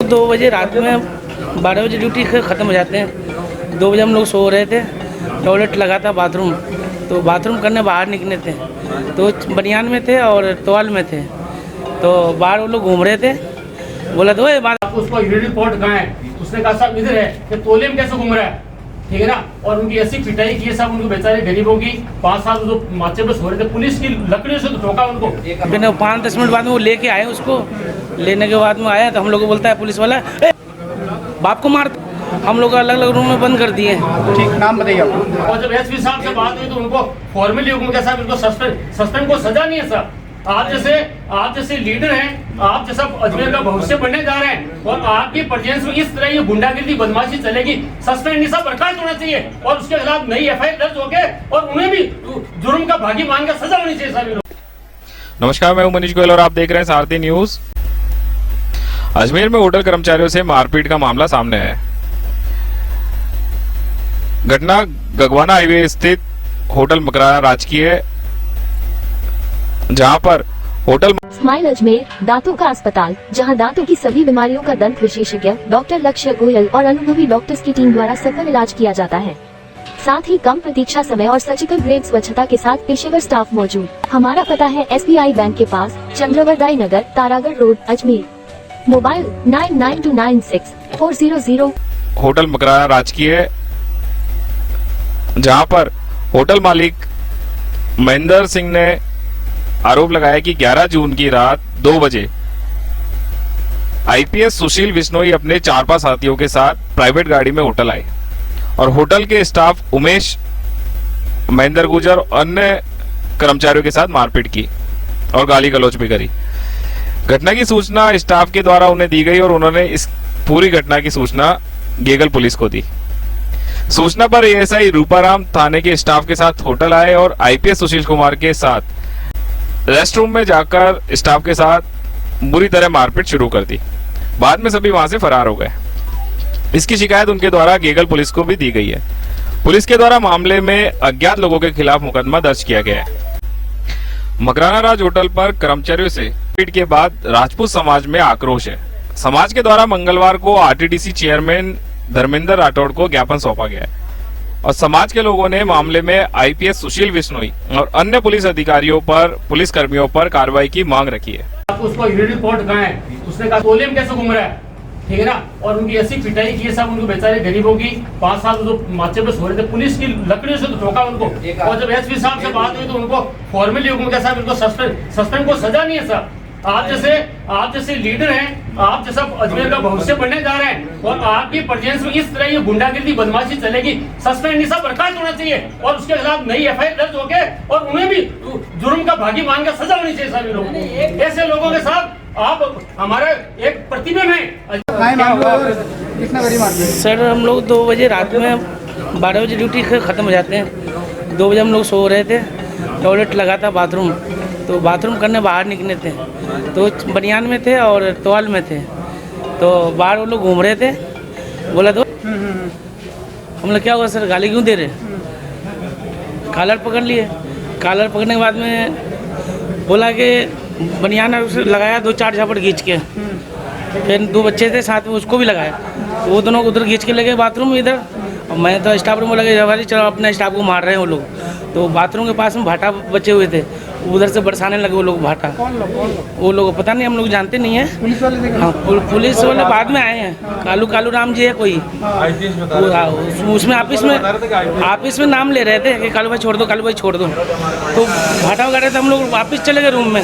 लोग 2 बजे रात में 12 बजे ड्यूटी ख़त्म हो जाते हैं। 2 बजे हम लोग सो रहे थे, टॉयलेट लगा था बाथरूम, तो बाथरूम करने बाहर निकले थे, तो बनियान में थे और टॉवल में थे, तो बाहर वो लोग घूम रहे थे। बोला तो उसको रिपोर्ट कहाँ है? उसने कहा साहब इधर है कि तोले में कैसे घूम रहा है, ठीक है ना। और उनकी ऐसी पिटाई की है साहब, उनको बेचारे गरीबों की 5 साल जो माचे पे सो रहे थे, पुलिस की लकड़ियों से तो ठोका उनको। फिर 5-10 मिनट बाद में वो लेके आए, उसको लेने के बाद में आया तो हम लोग को बोलता है पुलिस वाला, बाप को मार। हम लोग अलग अलग रूम में बंद कर दिए। ठीक, नाम बताइए आपको। और जब एसपी साहब से बात हुई तो उनको फॉर्मली हुक्म के साहब इनको सस्पेंड को सजा नहीं है साहब। आप जैसे लीडर हैं, आप जैसा अजमेर का भविष्य बनने जा रहे हैं, और आपकी प्रेजेंस में इस तरह ये गुंडागिर्दी बदमाशी चलेगी, सस्पेंड नहीं साहब, बर्खास्त होना चाहिए और उसके खिलाफ नई एफआईआर दर्ज होके और उन्हें भी जुर्म का भागी मानकर सजा होनी चाहिए साहब। नमस्कार, मैं हूं मनीष गोयल और आप देख रहे हैं सारथी न्यूज। अजमेर में होटल कर्मचारियों से मारपीट का मामला सामने है। घटना गगवाना हाईवे स्थित होटल मकराना राजकीय, जहां पर होटल स्माइल अजमेर दांतों का अस्पताल, जहां दांतों की सभी बीमारियों का दंत विशेषज्ञ डॉक्टर लक्ष्य गोयल और अनुभवी डॉक्टर्स की टीम द्वारा सफल इलाज किया जाता है। साथ ही कम प्रतीक्षा समय और सर्जिकल ग्रेड स्वच्छता के साथ पेशेवर स्टाफ मौजूद। हमारा पता है SBI बैंक के पास, Chandravardai Nagar, Taragarh road, Ajmer. Mobile 99296400। Hotel Makrana राजकीय, जहां पर होटल मालिक महेंद्र सिंह ने आरोप लगाया कि 11 जून की रात 2 बजे IPS सुशील बिश्नोई अपने 4-5 साथियों के साथ प्राइवेट गाड़ी में होटल आए और होटल के स्टाफ उमेश, महेंद्र गुजर और अन्य कर्मचारियों के साथ मारपीट की और गाली गलौज भी करी। घटना की सूचना स्टाफ के द्वारा उन्हें दी गई और उन्होंने इस पूरी घटना की सूचना गेगल पुलिस को दी। सूचना पर ASI रूपाराम थाने के स्टाफ के साथ होटल आए और IPS सुशील कुमार के साथ रेस्ट रूम में जाकर स्टाफ के साथ बुरी तरह मारपीट शुरू कर दी। बाद में सभी वहां से फरार हो गए। इसकी शिकायत उनके द्वारा गेगल पुलिस को भी दी गई है। पुलिस के द्वारा मामले में अज्ञात लोगों के खिलाफ मुकदमा दर्ज किया गया है। मकराना राज होटल पर कर्मचारियों से पीट के बाद राजपूत समाज में आक्रोश है। समाज के द्वारा मंगलवार को RTDC चेयरमैन धर्मेंद्र राठौड़ को ज्ञापन सौंपा गया है और समाज के लोगों ने मामले में IPS सुशील बिश्नोई और अन्य पुलिस अधिकारियों पर, पुलिस कर्मियों पर कार्रवाई की मांग रखी है। उसको रिपोर्ट कहाँ है? उसने कहा तोले में कैसे घूम रहा है, ठीक है ना। और उनकी ऐसी पिटाई की है साहब, उनको बेचारे गरीबों की 5 साल जो माचे पे सो रहे थे, पुलिस की लकड़ियों से तो ठोका उनको। और जब SPI साहब से बात हुई तो उनको फॉर्मली हुक्म के साहब इनको सस्पेंड को सजा नहीं है साहब। आप जैसे लीडर हैं, आप जैसा अजमेर का भविष्य बनने जा रहे हैं, और आपकी प्रेजेंस में इस तरह ये गुंडागिर्दी बदमाशी चलेगी, सस्पेंड नहीं साहब, बर्खास्त होना चाहिए और उसके खिलाफ नई एफआईआर दर्ज होके और उन्हें भी जुर्म का भागी मानकर सजा होनी चाहिए सभी लोगों को। ऐसे लोगों के साथ आप हमारे एक प्रतिबिंब है। सर हम लोग 2 बजे रात में 12 बजे ड्यूटी ख़त्म हो जाते हैं। 2 बजे हम लोग सो रहे थे, टॉयलेट लगा था बाथरूम, तो बाथरूम करने बाहर निकले थे, तो बनियान में थे और टॉवल में थे, तो बाहर वो लोग घूम रहे थे। बोला तो हम लोग क्या हुआ सर, गाली क्यों दे रहे? कॉलर पकड़ लिए। कॉलर पकड़ने के बाद में बोला कि बनियान लगाया, 2-4 झापड़ खींच के। फिर 2 बच्चे थे साथ में, उसको भी लगाया, तो वो दोनों उधर खींच के लगे बाथरूम में इधर, और मैं तो स्टाफ रूम में लगे, हमारी चलो अपने स्टाफ को मार रहे हैं वो लोग। तो बाथरूम के पास में भाटा बचे हुए थे, उधर से बरसाने लगे वो लोग भाटा। वो लोग पता नहीं, हम लोग जानते नहीं है। पुलिस वाले देखे? हाँ, पुलिस वाले बाद में आए हैं। कालू राम जी है कोई, उसमें ऑफिस में नाम ले रहे थे कि कालू भाई छोड़ दो, कालू भाई छोड़ दो। तो भाटा वगैरह थे, हम लोग वापस चले गए रूम में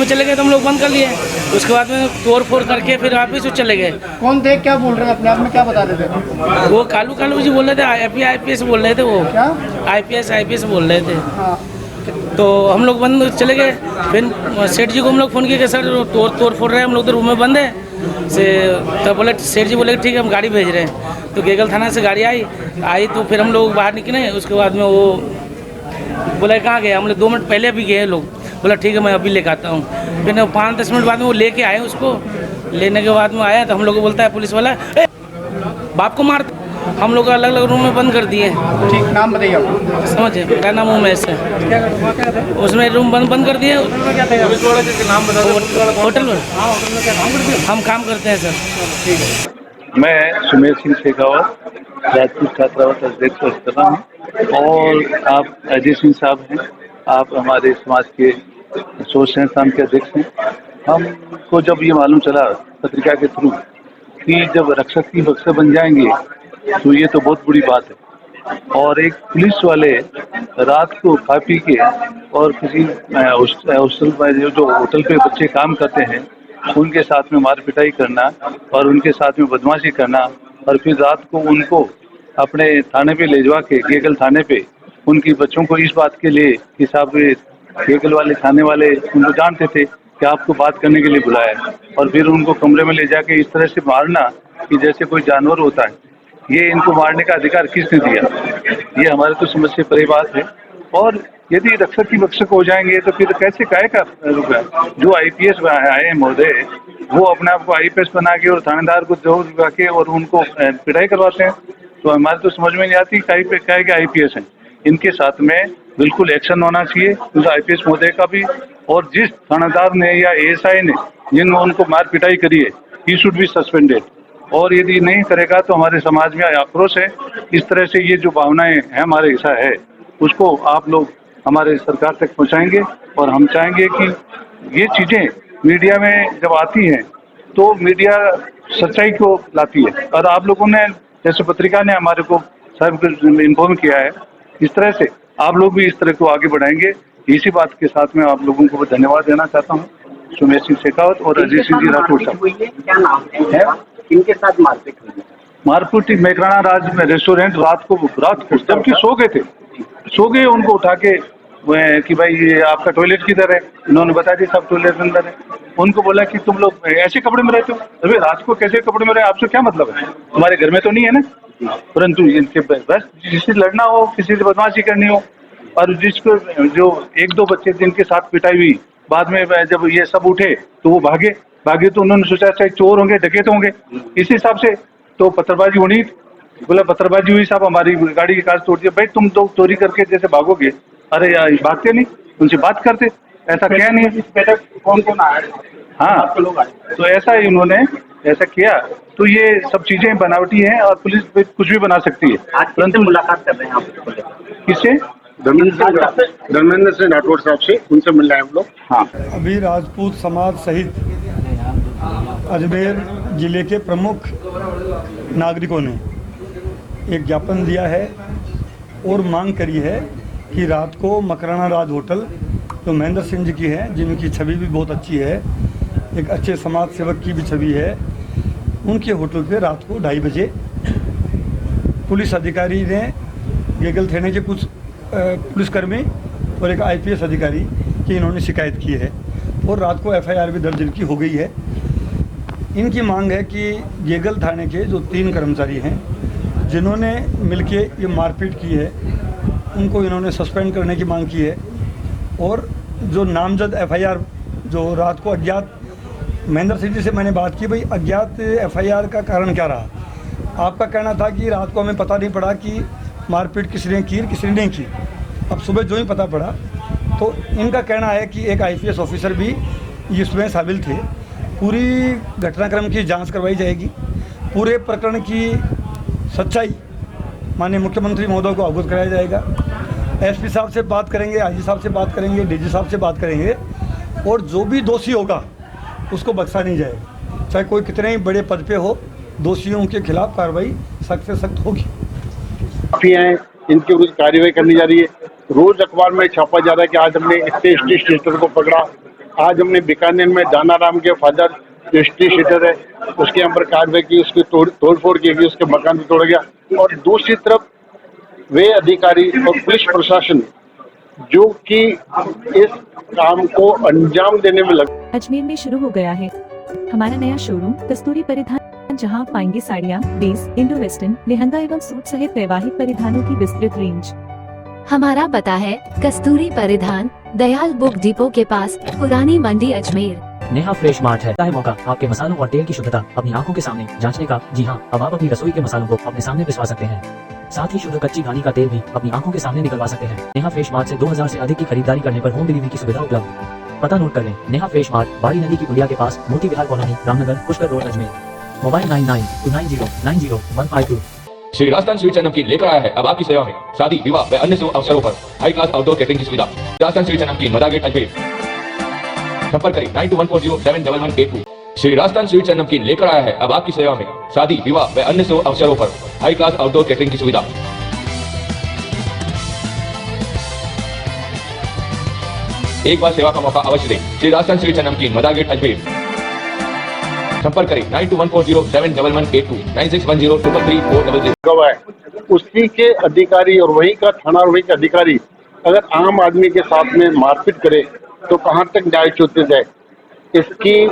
चले गए, तो हम लोग बंद कर लिए। उसके बाद में तोड़ फोड़ करके फिर वापस चले गए। कौन थे, क्या बोल रहे हैं, अपने आप में क्या बता रहे थे? वो कालू जी बोल रहे थे, IPS बोल रहे थे। वो क्या IPS बोल रहे थे। हाँ। तो हम लोग बंद चले गए। फिर सेठ जी को हम लोग फ़ोन किए कि सर तोड़ फोड़ रहे हैं, हम लोग तो रूम में बंद है से। तो बोले, सेठ जी बोले ठीक है हम गाड़ी भेज रहे हैं। तो गेगल थाना से गाड़ी आई तो फिर हम लोग बाहर निकले। उसके बाद में वो बोला कहाँ गए, हम लोग 2 मिनट पहले अभी गए लोग। बोला ठीक है मैं अभी लेकर आता हूँ। फिर 5-10 मिनट बाद में वो लेके आए, उसको लेने के बाद में आया तो हम लोग को बोलता है पुलिस वाला, बाप को मार। हम लोग अलग अलग रूम में बंद कर दिए हैं। ठीक, नाम बताइए आपका। समझे, मेरा नाम उमेश है। क्या हुआ क्या था? उसमें रूम बंद कर दिए। क्या था? नाम बता दो। होटल में हाँ, होटल में क्या काम करते हो? हम काम करते हैं सर। ठीक है। मैं सुमेर सिंह शेखावत, राजपूत छात्रावास अध्यक्ष रहा हूँ, और आप अजय सिंह साहब हैं, आप हमारे समाज के शोध संस्थान के अध्यक्ष हैं। हमको जब ये मालूम चला पत्रिका के थ्रू कि जब रक्षक की बक्सर बन जाएंगे तो ये तो बहुत बुरी बात है। और एक पुलिस वाले रात को खा पी के और किसी हॉस्टल में जो होटल पे बच्चे काम करते हैं उनके साथ में मार पिटाई करना और उनके साथ में बदमाशी करना, और फिर रात को उनको अपने थाने पे ले जावा के, गेगल थाने पे, उनकी बच्चों को इस बात के लिए कि साहब गेगल वाले थाने वाले उनको जानते थे कि आपको बात करने के लिए बुलाया है, और फिर उनको कमरे में ले जाके इस तरह से मारना कि जैसे कोई जानवर होता है। ये इनको मारने का अधिकार किसने दिया? ये हमारे तो समझ से परे बात है। और यदि रक्षक की बक्षक हो जाएंगे तो फिर कैसे काहे का रुका? जो आईपीएस आए हैं महोदय, वो अपने आप को आईपीएस बना के और थानेदार को जोर लगा के और उनको पिटाई करवाते हैं, तो हमारे तो समझ में नहीं आती काहे के आईपीएस हैं। इनके साथ में बिल्कुल एक्शन होना चाहिए उस आईपीएस महोदय का भी, और जिस थानेदार ने या एएसआई ने जिन उनको मार पिटाई करी है, ही शुड बी सस्पेंडेड। और यदि नहीं करेगा तो हमारे समाज में आक्रोश है। इस तरह से ये जो भावनाएं है हमारे हिस्सा है, उसको आप लोग हमारे सरकार तक पहुंचाएंगे, और हम चाहेंगे कि ये चीजें मीडिया में जब आती हैं तो मीडिया सच्चाई को लाती है, और आप लोगों ने जैसे पत्रिका ने हमारे को सब इन्फॉर्म किया है, इस तरह से आप लोग भी इस तरह को आगे बढ़ाएंगे। इसी बात के साथ में आप लोगों को धन्यवाद देना चाहता हूँ। सुमेर सिंह शेखावत और अजय सिंह जी राठौड़ साहब। क्या नाम है? इनके साथ मारपीट हुई? मारपीट मैकराना राज में रेस्टोरेंट रात को जबकि सो गए उनको उठा के कि भाई ये आपका टॉयलेट किधर है? इन्होंने बता दिया सब टॉयलेट के अंदर है। उनको बोला कि तुम लोग ऐसे कपड़े में रहते हो? अरे रात को कैसे कपड़े में रहे, आपसे क्या मतलब है? तुम्हारे घर में तो नहीं है ना? परंतु इनके बस जिससे लड़ना हो, किसी से बदमाशी करनी हो, और जिसको जो एक दो बच्चे जिनके साथ पिटाई हुई, बाद में जब ये सब उठे तो वो भागे तो उन्होंने सोचा चाहे चोर होंगे, डकैत होंगे, इस हिसाब से तो पत्थरबाजी होनी। बोला पत्थरबाजी हुई साहब, हमारी गाड़ी की कांच तोड़ दिया। भाई तुम तो चोरी करके जैसे भागोगे, अरे यार भागते नहीं, उनसे बात करते, ऐसा क्या नहीं है? कौन आया? हाँ, लोग आए तो ऐसा ही उन्होंने ऐसा किया। तो ये सब चीजें बनावटी हैं और पुलिस कुछ भी बना सकती है। आज मुलाकात कर रहे हैं आप? किससे? धर्मेंद्र सिंह राठौड़ साहब से, उनसे मिल रहे हैं हम लोग। हाँ, अभी राजपूत समाज सहित अजमेर जिले के प्रमुख नागरिकों ने एक ज्ञापन दिया है और मांग करी है कि रात को मकराना राज होटल जो महेंद्र सिंह जी की है, जिनकी छवि भी बहुत अच्छी है, एक अच्छे समाज सेवक की भी छवि है, उनके होटल पे रात को 2:30 बजे पुलिस अधिकारी ने गेगल थाने के कुछ पुलिसकर्मी और एक आईपीएस अधिकारी की इन्होंने शिकायत की है, और रात को एफआईआर भी दर्ज इनकी हो गई है। इनकी मांग है कि गेगल थाने के जो 3 कर्मचारी हैं जिन्होंने मिलके ये मारपीट की है, उनको इन्होंने सस्पेंड करने की मांग की है, और जो नामजद एफआईआर जो रात को अज्ञात महेंद्र सिंह जी से मैंने बात की, भाई अज्ञात एफआईआर का कारण क्या रहा? आपका कहना था कि रात को हमें पता नहीं पड़ा कि मारपीट किसने की किसने नहीं की। अब सुबह जो ही पता पड़ा, तो इनका कहना है कि एक आईपीएस ऑफिसर भी इसमें शामिल थे। पूरी घटनाक्रम की जांच करवाई जाएगी, पूरे प्रकरण की सच्चाई माननीय मुख्यमंत्री महोदय को अवगत कराया जाएगा। एसपी साहब से बात करेंगे, आईजी साहब से बात करेंगे, डीजी साहब से बात करेंगे, और जो भी दोषी होगा उसको बख्शा नहीं जाएगा, चाहे कोई कितने ही बड़े पद पे हो। दोषियों के खिलाफ कार्रवाई सख्त से सख्त होगी। हैं इनके विरुद्ध कार्रवाई करनी जा रही है। रोज अखबार में छापा जा रहा है कि आज हमने इतने स्ट्रीट शीटर को पकड़ा, आज हमने बीकानेर में दानाराम के फादर जो स्ट्रीट शीटर है उसके यहाँ पर कार्रवाई की, उसकी तोड़फोड़ की गई, उसके मकान भी तोड़ा गया। और दूसरी तरफ वे अधिकारी और पुलिस प्रशासन जो कि इस काम को अंजाम देने में लगा। अजमेर में शुरू हो गया है हमारा नया शोरूम कस्तूरी परिधान, जहां आप पाएंगे साड़ियाँ, बेस, इंडो वेस्टर्न, लेहंगा एवं सूट सहित वैवाहिक परिधानों की विस्तृत रेंज। हमारा पता है कस्तूरी परिधान, दयाल बुक डिपो के पास, पुरानी मंडी अजमेर। नेहा फ्रेश मार्ट है मौका आपके मसालों और तेल की शुद्धता अपनी आंखों के सामने जांचने का। जी हाँ, अब आप अपनी रसोई के मसालों को अपने सामने पिसवा सकते हैं। साथ ही शुद्ध कच्ची घानी का तेल भी अपनी आंखों के सामने निकलवा सकते हैं। नेहा फ्रेश मार्ट से 2000 से अधिक की खरीदारी करने पर होम डिलीवरी की सुविधा उपलब्ध। पता नोट कर लें, नेहा फ्रेश मार्ट बाड़ी नदी की पुलिया के पास, Moti Vihar colony, Ramnagar, Pushkar road, Ajmer. Mobile 9929090952। Shri Rajasthan sweets and Namkeen लेकर आया है अब आपकी सेवा में शादी, विवाह व अन्य शुभ अवसरों पर हाई क्लास आउटडोर कैटरिंग की सुविधा। राजस्थान स्वीट्स एंड नमकीन, मदा गेट, अजमेर। संपर्क करें 9214071182। श्री राजस्थान स्वीट्स एंड नमकीन लेकर आया है अब आपकी सेवा में शादी, विवाह व अन्य शुभ अवसरों पर हाई क्लास आउटडोर कैटरिंग की सुविधा। एक बार सेवा का मौका अवश्य दें। श्री राजस्थान स्वीट्स एंड नमकीन, मदा गेट, अजमेर। संपर्क करें 9214071182 9610333400। उसी के अधिकारी और वही का थाना और वही का अधिकारी अगर आम आदमी के साथ में मारपीट करे तो कहां तक न्याय चलते जाए। इसकी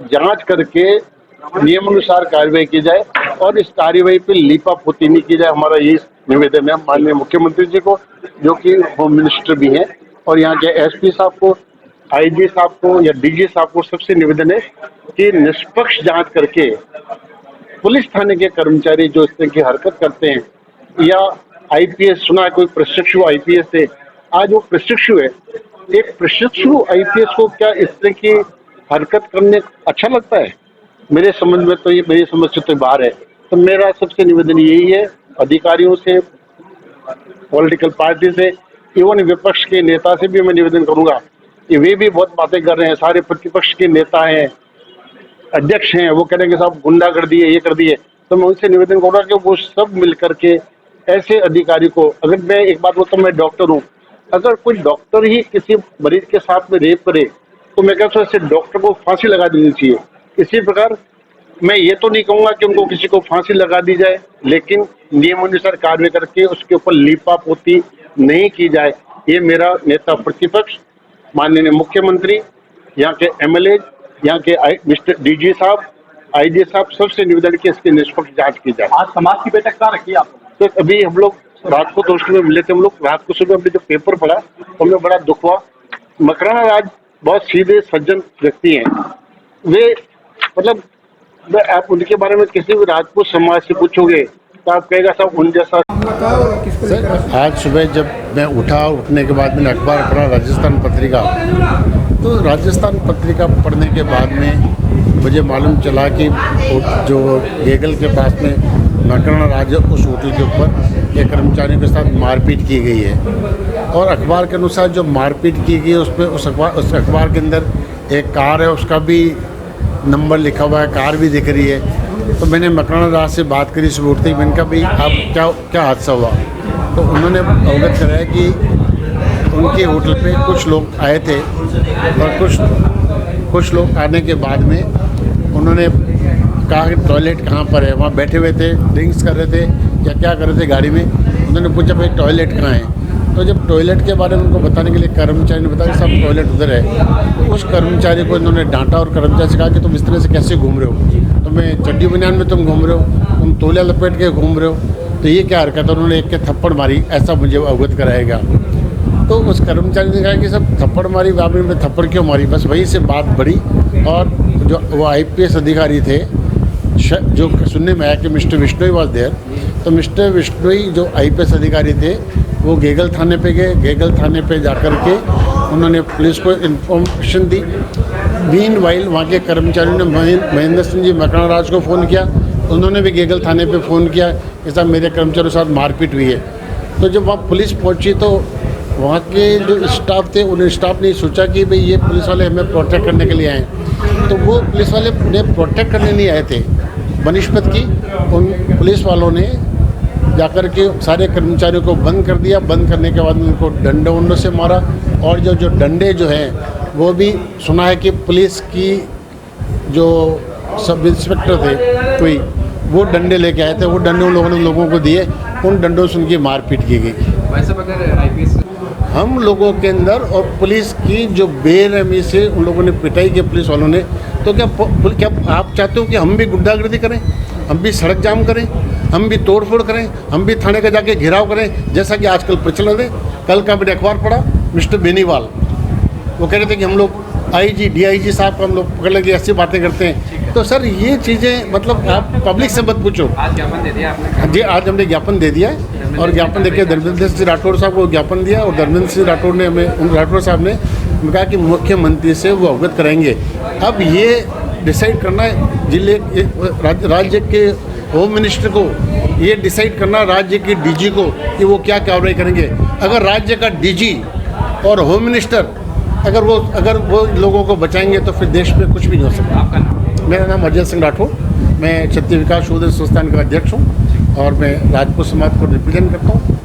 जांच करके नियमानुसार कार्रवाई की जाए और इस कार्रवाई पे लीपापोती नहीं की जाए। हमारा ये निवेदन है माननीय मुख्यमंत्री जी को, जो कि होम मिनिस्टर भी हैं, और यहाँ के एसपी साहब को, आईजी साहब को या डीजी साहब को सबसे निवेदन है कि निष्पक्ष जांच करके पुलिस थाने के कर्मचारी जो इस तरह की हरकत करते हैं, या आईपीएस सुना है कोई प्रशिक्षु आईपीएस थे, आज वो प्रशिक्षु है, एक प्रशिक्षु आईपीएस को क्या इस तरह की हरकत करने अच्छा लगता है? मेरे समझ में तो ये, मेरी समझ से तो बाहर है। तो मेरा सबसे निवेदन यही है अधिकारियों से, पॉलिटिकल पार्टी से, इवन विपक्ष के नेता से भी मैं निवेदन करूंगा कि वे भी बहुत बातें कर रहे हैं। सारे प्रतिपक्ष के नेता हैं, अध्यक्ष हैं, वो कह रहे हैं कि साहब गुंडा कर दिए, ये कर दिए। तो मैं उनसे निवेदन करूंगा कि वो सब मिल करके ऐसे अधिकारी को, अगर मैं एक बात बोलता हूँ, मैं डॉक्टर हूँ, अगर कोई डॉक्टर ही किसी मरीज के साथ में रेप करे तो मैं कहता हूँ ऐसे डॉक्टर को फांसी लगा देनी चाहिए। इसी प्रकार मैं ये तो नहीं कहूँगा कि उनको किसी को फांसी लगा दी जाए, लेकिन नियमानुसार कार्य करके उसके ऊपर लीपापोती नहीं की जाए। ये मेरा नेता प्रतिपक्ष, माननीय मुख्यमंत्री, यहाँ के एमएलए, यहाँ के मिस्टर डीजी साहब, आईजी साहब, सबसे निवेदन की इसकी निष्पक्ष जांच की जाए। आज समाज की बैठक कहाँ रखी आप? तो अभी हम लोग रात को दोस्तों में मिले थे, हम लोग रात को सुबह हमने जब पेपर पढ़ा तो हमें बड़ा दुख हुआ। मकराना राज बहुत सीधे सज्जन व्यक्ति हैं, वे मतलब आप उनके बारे में किसी भी राजपूत समाज से पूछोगे तो आप कहेगा सब उन जैसा। आज सुबह जब मैं उठा, उठने के बाद मैंने अखबार पढ़ा, राजस्थान पत्रिका, तो राजस्थान पत्रिका पढ़ने के बाद में मुझे मालूम चला कि जो गेगल के पास में मकराना राज, उस होटल के ऊपर एक कर्मचारियों के साथ मारपीट की गई है। और अखबार के अनुसार जो मारपीट की गई उस पर उस अखबार के अंदर एक कार है, उसका भी नंबर लिखा हुआ है, कार भी दिख रही है। तो मैंने मकराना राज से बात करी सुबह उठते ही, मैंने कहा भाई आप क्या हादसा हुआ? तो उन्होंने अवगत कराया कि उनके होटल पे कुछ लोग आए थे और कुछ लोग आने के बाद में उन्होंने कहा कि टॉयलेट कहाँ पर है। वहाँ बैठे हुए थे, ड्रिंक्स कर रहे थे या क्या कर रहे थे गाड़ी में। उन्होंने पूछा भाई टॉयलेट कहाँ है? तो जब टॉयलेट के बारे में उनको बताने के लिए कर्मचारी ने बताया कि सब टॉयलेट उधर है, तो उस कर्मचारी को इन्होंने डांटा और कर्मचारी से कहा कि तुम इस तरह से कैसे घूम रहे हो? तुम्हें चड्डी बनियान में तुम घूम रहे हो, तुम तौलिया लपेट के घूम रहे हो, तो ये क्या हरकत है? उन्होंने एक के थप्पड़ मारी, ऐसा मुझे अवगत कराएगा। तो उस कर्मचारी ने कहा कि सब थप्पड़ मारी, बाबरी में थप्पड़ क्यों मारी? बस वहीं से बात बढ़ी और जो वो आईपीएस अधिकारी थे, जो सुनने में आया कि मिस्टर विश्नोई वॉज देयर, तो मिस्टर विश्नोई जो आईपीएस अधिकारी थे वो गेगल थाने पे गए। गेगल थाने पे जाकर के उन्होंने पुलिस को इन्फॉर्मेशन दी। मीन वाइल वहाँ के कर्मचारियों ने महेंद्र सिंह जी मकराना राज को फ़ोन किया, उन्होंने भी गेगल थाने पे फ़ोन किया कि साहब मेरे कर्मचारियों के साथ मारपीट हुई है। तो जब वहाँ पुलिस पहुँची तो वहाँ के जो स्टाफ थे, उन्हें स्टाफ ने सोचा कि भाई ये पुलिस वाले हमें प्रोटेक्ट करने के लिए आए, तो वो पुलिस वाले उन्हें प्रोटेक्ट करने नहीं आए थे। बनिस्पत की उन पुलिस वालों ने जाकर के सारे कर्मचारियों को बंद कर दिया। बंद करने के बाद उनको डंडों से मारा, और जो डंडे जो हैं वो भी सुना है कि पुलिस की जो सब इंस्पेक्टर थे कोई, वो डंडे लेके आए थे, वो डंडे उन लोगों ने लोगों को दिए, उन डंडों से उनकी मारपीट की गई। हम लोगों के अंदर और पुलिस की जो बेरहमी से उन लोगों ने पिटाई की पुलिस वालों ने, तो क्या आप चाहते हो कि हम भी गुंडागर्दी करें, हम भी सड़क जाम करें, हम भी तोड़फोड़ करें, हम भी थाने का जाके घेराव करें, जैसा कि आजकल प्रचलन है? कल का मैंने अखबार पढ़ा, मिस्टर बेनीवाल वो कह रहे थे कि हम लोग आईजी डीआईजी साहब को हम लोग पकड़ लेंगे, ऐसी बातें करते हैं। तो सर ये चीज़ें मतलब आप पब्लिक से मत पूछो। आज ज्ञापन दे दिया आपने? जी आज हमने ज्ञापन दे दिया है और ज्ञापन देके धर्मेंद्र सिंह राठौड़ साहब को ज्ञापन दिया और धर्मेंद्र सिंह राठौड़ ने हमें राठौड़ साहब ने कहा कि मुख्यमंत्री से वो अवगत कराएंगे। अब ये डिसाइड करना है जिले राज्य के होम मिनिस्टर को, ये डिसाइड करना राज्य के डीजी को कि वो क्या कार्रवाई करेंगे। अगर राज्य का डीजी और होम मिनिस्टर अगर वो लोगों को बचाएंगे तो फिर देश में कुछ भी नहीं हो सकता। आपका नाम? मेरा नाम अजय सिंह राठौड़, मैं क्षत्रिय विकास शोध संस्थान का अध्यक्ष हूँ और मैं राजपूत समाज को रिप्रेजेंट करता हूँ।